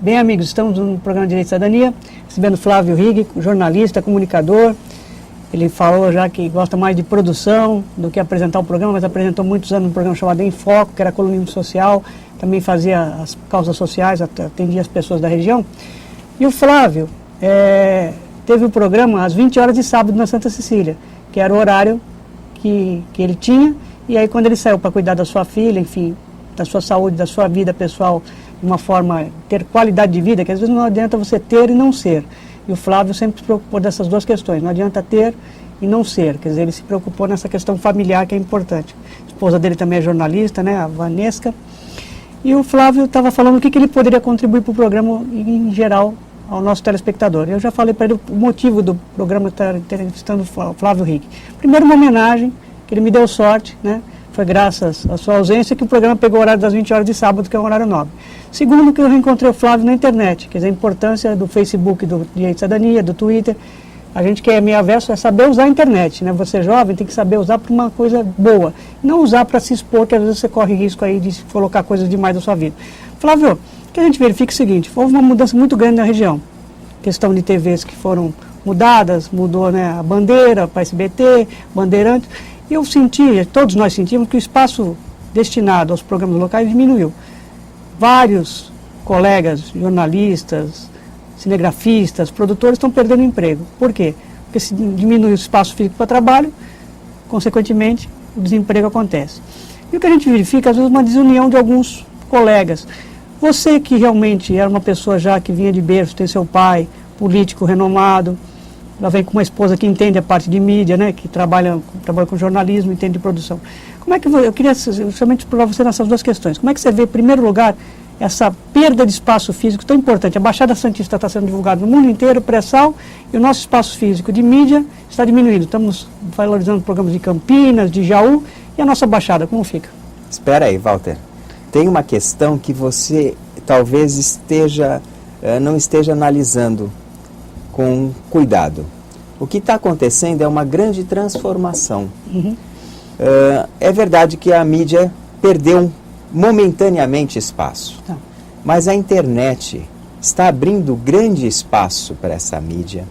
Bem, amigos, estamos no programa Direito e Cidadania, recebendo Flávio Rigg, jornalista, comunicador. Ele falou já que gosta mais de produção do que apresentar o programa, mas apresentou muitos anos um programa chamado Em Foco, que era colunismo social, também fazia as causas sociais, atendia as pessoas da região. E o Flávio teve o programa às 20 horas de sábado na Santa Cecília, que era o horário que ele tinha, e aí quando ele saiu para cuidar da sua filha, enfim, da sua saúde, da sua vida pessoal, de uma forma, ter qualidade de vida, que às vezes não adianta você ter e não ser. E o Flávio sempre se preocupou dessas duas questões, não adianta ter e não ser, quer dizer, ele se preocupou nessa questão familiar que é importante. A esposa dele também é jornalista, né, a Vanesca, e o Flávio estava falando o que ele poderia contribuir para o programa em geral ao nosso telespectador. Eu já falei para ele o motivo do programa estar entrevistando o Flávio Rigg. Primeiro, uma homenagem, que ele me deu sorte, né? Foi graças à sua ausência que o programa pegou o horário das 20 horas de sábado, que é um horário nobre. Segundo, que eu reencontrei o Flávio na internet, quer dizer, a importância do Facebook, do Direito e Cidadania, do Twitter. A gente que é meio avesso é saber usar a internet, né? Você jovem tem que saber usar para uma coisa boa, não usar para se expor, que às vezes você corre risco aí de colocar coisas demais na sua vida. Flávio, que a gente verifica o seguinte, houve uma mudança muito grande na região. Questão de TVs que foram mudadas, mudou, né, a bandeira para SBT, Bandeirantes. E eu senti, todos nós sentimos que o espaço destinado aos programas locais diminuiu. Vários colegas, jornalistas, cinegrafistas, produtores estão perdendo emprego. Por quê? Porque se diminui o espaço físico para trabalho, consequentemente, o desemprego acontece. E o que a gente verifica, às vezes, uma desunião de alguns colegas. Você que realmente era uma pessoa já que vinha de berço, tem seu pai, político renomado, ela vem com uma esposa que entende a parte de mídia, né, que trabalha com jornalismo, entende de produção. Como é que eu queria justamente provar você nessas duas questões. Como é que você vê, em primeiro lugar, essa perda de espaço físico tão importante? A Baixada Santista está sendo divulgada no mundo inteiro, pré-sal, e o nosso espaço físico de mídia está diminuindo. Estamos valorizando programas de Campinas, de Jaú, e a nossa Baixada, como fica? Espera aí, Walter. Tem uma questão que você talvez não esteja analisando com cuidado. O que está acontecendo é uma grande transformação. Uhum. É verdade que a mídia perdeu momentaneamente espaço, mas a internet está abrindo grande espaço para essa mídia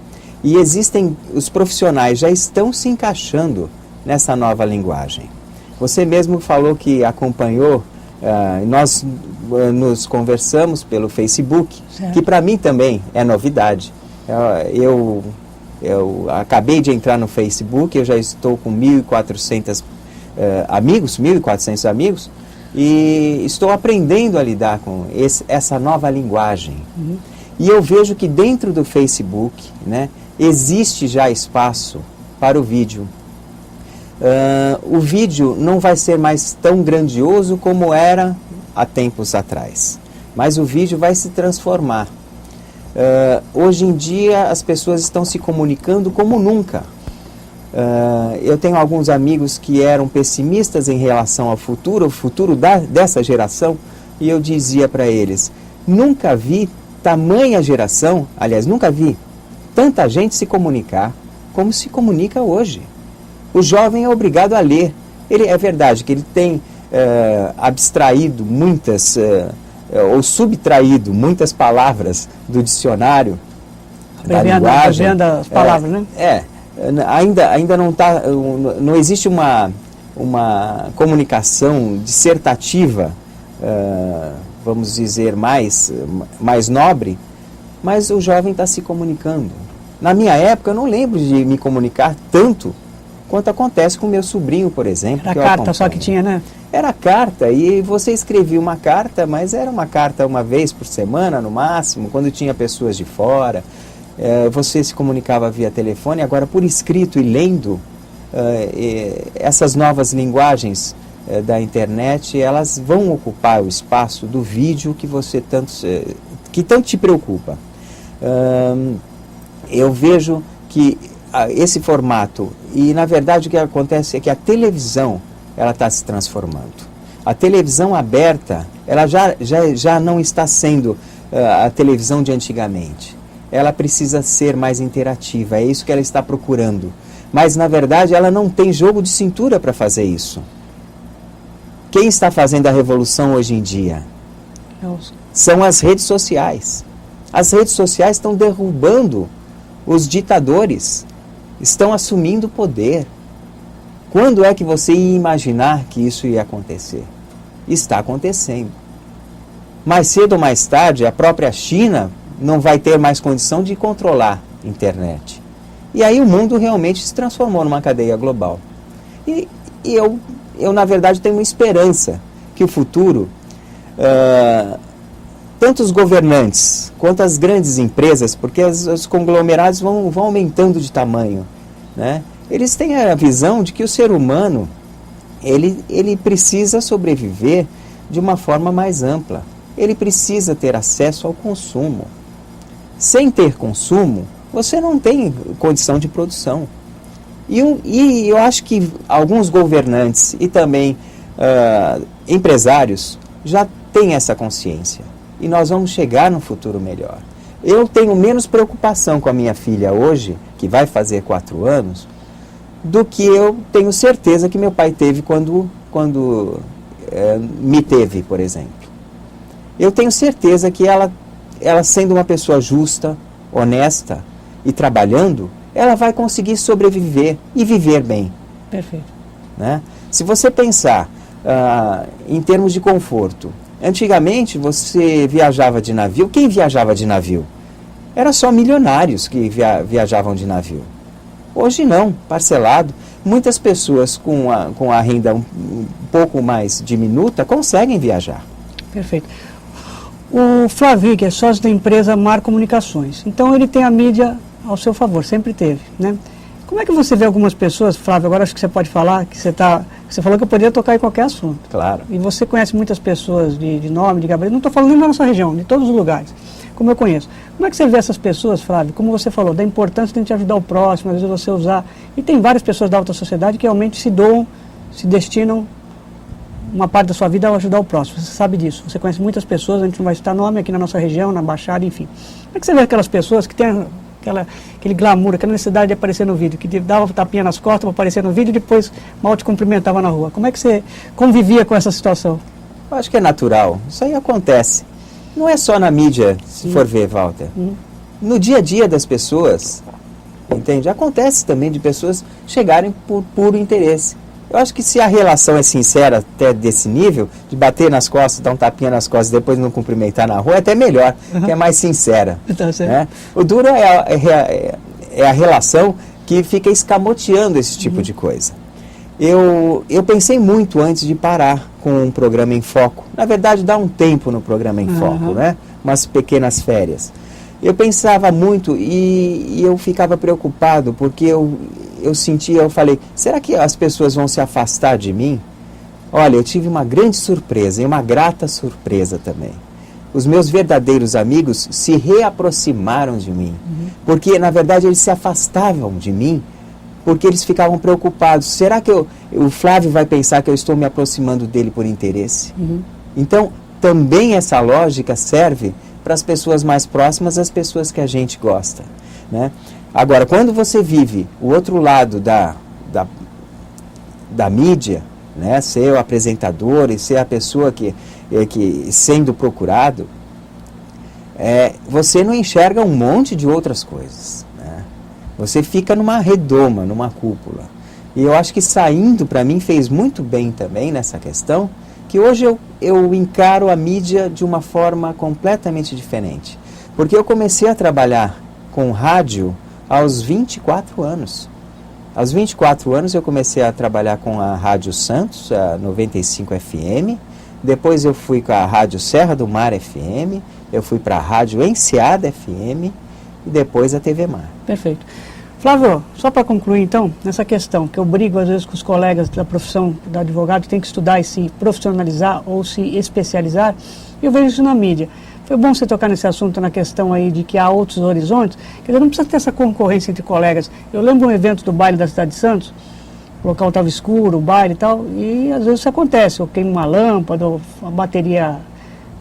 e os profissionais já estão se encaixando nessa nova linguagem. Você mesmo falou que acompanhou, nós nos conversamos pelo Facebook, certo, que para mim também é novidade. Eu acabei de entrar no Facebook, eu já estou com 1.400 amigos, e estou aprendendo a lidar com essa nova linguagem. Uhum. E eu vejo que dentro do Facebook, né, existe já espaço para o vídeo. O vídeo não vai ser mais tão grandioso como era há tempos atrás, mas o vídeo vai se transformar. Hoje em dia as pessoas estão se comunicando como nunca. Eu tenho alguns amigos que eram pessimistas em relação ao futuro, o futuro dessa geração, e eu dizia para eles, nunca vi tamanha geração, aliás, nunca vi tanta gente se comunicar como se comunica hoje. O jovem é obrigado a ler. É verdade que ele tem abstraído muitas, ou subtraído muitas palavras do dicionário, da linguagem. As palavras, né? Ainda não existe uma comunicação dissertativa, vamos dizer, mais nobre, mas o jovem está se comunicando. Na minha época, eu não lembro de me comunicar tanto quanto acontece com meu sobrinho, por exemplo. Era carta só que tinha, né? Era carta, e você escrevia uma carta, mas era uma carta uma vez por semana, no máximo, quando tinha pessoas de fora. Você se comunicava via telefone, agora por escrito e lendo, essas novas linguagens da internet, elas vão ocupar o espaço do vídeo que você tanto te preocupa. Eu vejo que esse formato, e na verdade o que acontece é que a televisão ela está se transformando. A televisão aberta, ela já não está sendo a televisão de antigamente. Ela precisa ser mais interativa, é isso que ela está procurando. Mas na verdade ela não tem jogo de cintura para fazer isso. Quem está fazendo a revolução hoje em dia? São as redes sociais. As redes sociais estão derrubando os ditadores, estão assumindo o poder. Quando é que você ia imaginar que isso ia acontecer? Está acontecendo. Mais cedo ou mais tarde, a própria China não vai ter mais condição de controlar a internet. E aí o mundo realmente se transformou numa cadeia global. E eu na verdade, tenho uma esperança que o futuro, tanto os governantes quanto as grandes empresas, porque os conglomerados vão aumentando de tamanho, né? Eles têm a visão de que o ser humano, ele precisa sobreviver de uma forma mais ampla. Ele precisa ter acesso ao consumo. Sem ter consumo, você não tem condição de produção. E eu acho que alguns governantes e também empresários já têm essa consciência. E nós vamos chegar num futuro melhor. Eu tenho menos preocupação com a minha filha hoje, que vai fazer 4 anos, do que eu tenho certeza que meu pai teve quando me teve, por exemplo. Eu tenho certeza que ela sendo uma pessoa justa, honesta e trabalhando, ela vai conseguir sobreviver e viver bem. Perfeito. Né? Se você pensar em termos de conforto, antigamente você viajava de navio. Quem viajava de navio? Era só milionários que viajavam de navio. Hoje não, parcelado. Muitas pessoas com a renda um pouco mais diminuta conseguem viajar. Perfeito. O Flávio, que é sócio da empresa Mar Comunicações, então ele tem a mídia ao seu favor, sempre teve, né? Como é que você vê algumas pessoas, Flávio, agora acho que você pode falar, que você falou que eu poderia tocar em qualquer assunto. Claro. E você conhece muitas pessoas de nome, de gabarito, não estou falando nem da nossa região, de todos os lugares, como eu conheço. Como é que você vê essas pessoas, Flávio, como você falou, da importância de a gente ajudar o próximo, às vezes você usar, e tem várias pessoas da alta sociedade que realmente se doam, se destinam uma parte da sua vida a ajudar o próximo, você sabe disso, você conhece muitas pessoas, a gente não vai citar nome aqui na nossa região, na Baixada, enfim. Como é que você vê aquelas pessoas que têm aquele glamour, aquela necessidade de aparecer no vídeo, que dava tapinha nas costas para aparecer no vídeo e depois mal te cumprimentava na rua? Como é que você convivia com essa situação? Eu acho que é natural, isso aí acontece. Não é só na mídia, se for ver, Walter. No dia a dia das pessoas, entende? Acontece também de pessoas chegarem por puro interesse. Eu acho que se a relação é sincera até desse nível, de bater nas costas, dar um tapinha nas costas e depois não cumprimentar na rua, é até melhor, que é mais sincera. Tá certo. Né? O duro é a relação que fica escamoteando esse tipo de coisa. Eu pensei muito antes de parar com um programa em foco. Na verdade, dar um tempo no programa em foco, né? Umas pequenas férias. Eu pensava muito e eu ficava preocupado porque eu sentia, eu falei, será que as pessoas vão se afastar de mim? Olha, eu tive uma grande surpresa e uma grata surpresa também. Os meus verdadeiros amigos se reaproximaram de mim, porque na verdade eles se afastavam de mim, porque eles ficavam preocupados. Será que o Flávio vai pensar que eu estou me aproximando dele por interesse? Então, também essa lógica serve para as pessoas mais próximas, as pessoas que a gente gosta, né? Agora, quando você vive o outro lado da mídia, né, ser o apresentador e ser a pessoa que sendo procurado, você não enxerga um monte de outras coisas, né? Você fica numa redoma, numa cúpula. E eu acho que saindo, para mim, fez muito bem também nessa questão, que hoje eu encaro a mídia de uma forma completamente diferente. Porque eu comecei a trabalhar com rádio aos 24 anos. Aos 24 anos eu comecei a trabalhar com a Rádio Santos, a 95 FM. Depois eu fui com a Rádio Serra do Mar FM. Eu fui para a Rádio Enseada FM. E depois a TV Mar. Perfeito. Flávio, só para concluir então, nessa questão, que eu brigo às vezes com os colegas da profissão do advogado, que tem que estudar e se profissionalizar ou se especializar, eu vejo isso na mídia. Foi bom você tocar nesse assunto, na questão aí de que há outros horizontes, quer dizer, não precisa ter essa concorrência entre colegas. Eu lembro um evento do baile da cidade de Santos, o local estava escuro, o baile e tal, e às vezes isso acontece, ou queima uma lâmpada, ou a bateria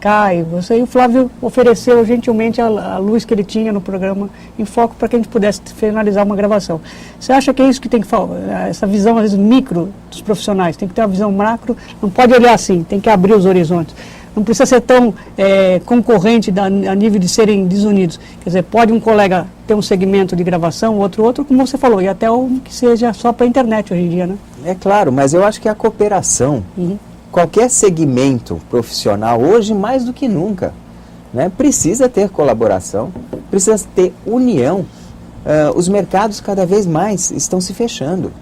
cai, e o Flávio ofereceu gentilmente a luz que ele tinha no programa em foco para que a gente pudesse finalizar uma gravação. Você acha que é isso que tem que falar, essa visão às vezes micro dos profissionais, tem que ter uma visão macro, não pode olhar assim, tem que abrir os horizontes. não precisa ser tão concorrente a nível de serem desunidos. Quer dizer, pode um colega ter um segmento de gravação, outro, como você falou, e até um que seja só para a internet hoje em dia, né? É claro, mas eu acho que a cooperação, qualquer segmento profissional, hoje mais do que nunca, né, precisa ter colaboração, precisa ter união. Os mercados cada vez mais estão se fechando.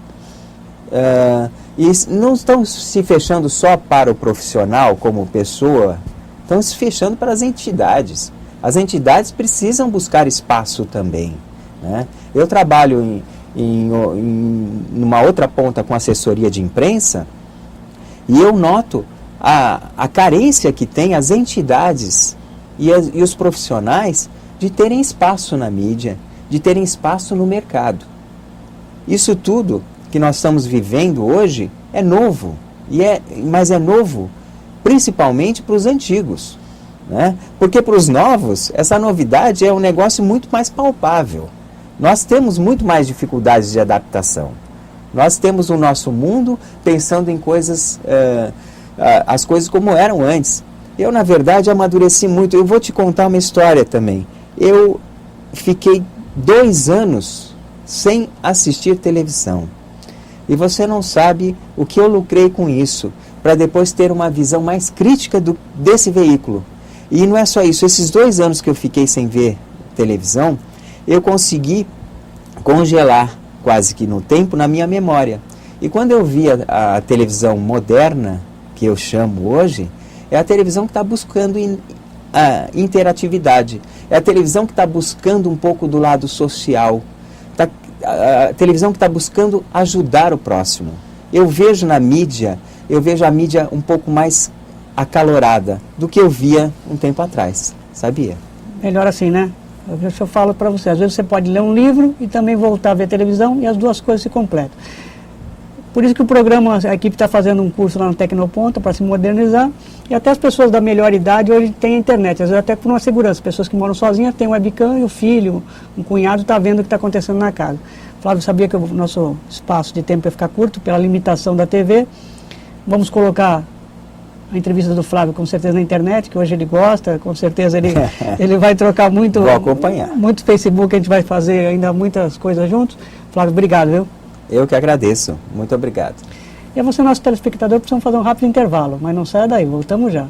E não estão se fechando só para o profissional como pessoa, estão se fechando para as entidades. As entidades precisam buscar espaço também, né? Eu trabalho numa outra ponta com assessoria de imprensa e eu noto a carência que tem as entidades e os profissionais de terem espaço na mídia, de terem espaço no mercado. Isso tudo que nós estamos vivendo hoje é novo, mas é novo principalmente para os antigos, né? Porque para os novos, essa novidade é um negócio muito mais palpável. Nós temos muito mais dificuldades de adaptação. Nós temos o nosso mundo pensando em coisas, as coisas como eram antes. Eu, na verdade, amadureci muito. Eu vou te contar uma história também. Eu fiquei 2 anos sem assistir televisão. E você não sabe o que eu lucrei com isso, para depois ter uma visão mais crítica desse veículo. E não é só isso, esses 2 anos que eu fiquei sem ver televisão, eu consegui congelar quase que no tempo na minha memória. E quando eu via a televisão moderna, que eu chamo hoje, é a televisão que está buscando a interatividade, é a televisão que está buscando um pouco do lado social, a televisão que está buscando ajudar o próximo. Eu vejo na mídia, a mídia um pouco mais acalorada do que eu via um tempo atrás, sabia? Melhor assim, né? Eu falo para você, às vezes você pode ler um livro e também voltar a ver televisão e as duas coisas se completam. Por isso que o programa, a equipe está fazendo um curso lá no Tecnoponta para se modernizar, e até as pessoas da melhor idade hoje têm a internet, às vezes até por uma segurança. Pessoas que moram sozinhas têm um webcam e o filho, um cunhado está vendo o que está acontecendo na casa. Flávio sabia que o nosso espaço de tempo ia ficar curto pela limitação da TV. Vamos colocar a entrevista do Flávio com certeza na internet, que hoje ele gosta, com certeza ele vai trocar muito. Vou acompanhar. Muito Facebook, a gente vai fazer ainda muitas coisas juntos. Flávio, obrigado, viu? Eu que agradeço. Muito obrigado. E a você, nosso telespectador, precisamos fazer um rápido intervalo, mas não saia daí, voltamos já.